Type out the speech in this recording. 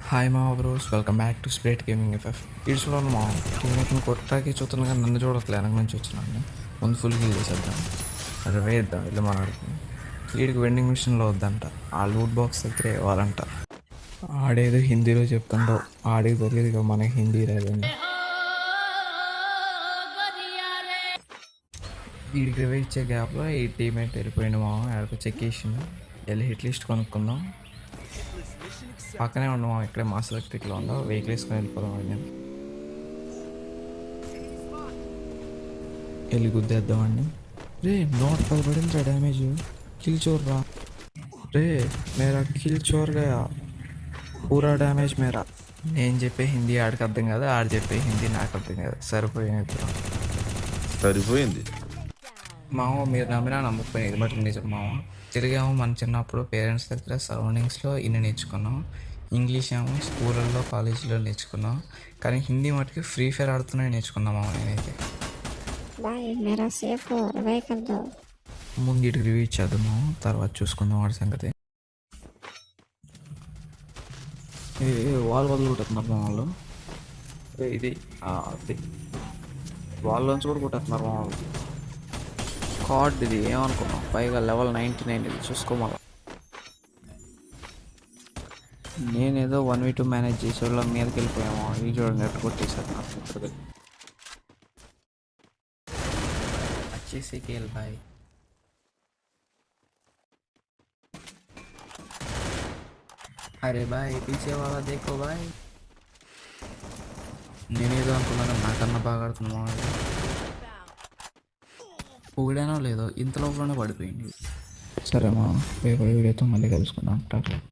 Hi మా bros, welcome back to స్ప్రేట్ gaming FF. ఇటు చూడండి మా టీమేట్ని కొట్టాకి చూస్తున్నాను కానీ నన్ను చూడట్లే, వెనక నుంచి వచ్చినాను. ముందు ఫుల్ కిల్ చేసేద్దాం, అది వేద్దాం వెళ్ళి మనకి. వీడికి వెండింగ్ మిషన్లో వద్దంట, ఆ లూట్ బాక్స్ దగ్గరే ఇవ్వాలంట. ఆడేదో హిందీలో చెప్తుండో ఆడికి తెలియదు ఇక మనకి హిందీ రాదని. వీడికి రివైవ్ ఇచ్చే గ్యాప్లో ఈ టీమేట్ వెళ్ళిపోయింది మా ఆడికి చెక్ చేసిండు. వెళ్ళి హిట్ లిస్ట్ కొనుక్కుందాం. పక్కనే ఉన్నాం, ఇక్కడే మాస్ ఎలక్ట్రిక్లో ఉందో వెహికల్ వేసుకొని వెళ్ళిపోదాం. నేను వెళ్ళి గుద్దేద్దామండి. రే నోట్ పడిందిరా డ్యామేజ్. కిల్ చోర్ రా రే, మేరా కిల్ చోర్ గయా, పూరా డ్యామేజ్ మేరా. నేను చెప్పే హిందీ ఆడికి అర్థం కాదు, ఆడు చెప్పే హిందీ నాకు అర్థం కాదు. సరిపోయింది మామ. మీరు నమ్మినా నమ్మకపోయినా ఇది బట్టి నిజం మామ. తిరిగాము మన చిన్నప్పుడు పేరెంట్స్ దగ్గర సరౌండింగ్స్లో ఇన్ని నేర్చుకున్నాం. ఇంగ్లీష్ ఏమో స్కూళ్ళల్లో కాలేజీలో నేర్చుకున్నాం. కానీ హిందీ మటుకు ఫ్రీ ఫైర్ ఆడుతూనే నేర్చుకున్నాం నేనైతే. ముందు ఇటు రివ్యూ ఇచ్చేద్దాము, తర్వాత చూసుకుందాం వాడి సంగతి. వాల్ వదిలి కొట్టేస్తున్నారు మా వాళ్ళు. ఇది వాళ్ళలోంచి కూడా కొట్టేస్తున్నారు మా వాళ్ళు. కార్డ్ ఇది ఏమనుకున్నాం, పైగా లెవెల్ 99 ఇది చూసుకోమల్లా. నేనేదో 1v2 మేనేజ్ చేసే వాళ్ళ మీదకి వెళ్ళిపోయాము. ఈ చూడండి నెట్ కొట్టేశారు నాకు మిత్రుడు. अच्छे खेल भाई. अरे भाई पीछे वाला देखो भाई. నేనేదో అనుకున్నాను, నాకన్నా బాగా ఆడుతున్నా. పొగిడానో లేదో ఇంత లోపలనే పడిపోయింది. సరే మా, రేపు వీడియోతో మళ్ళీ కలుసుకుందాం. టాటా.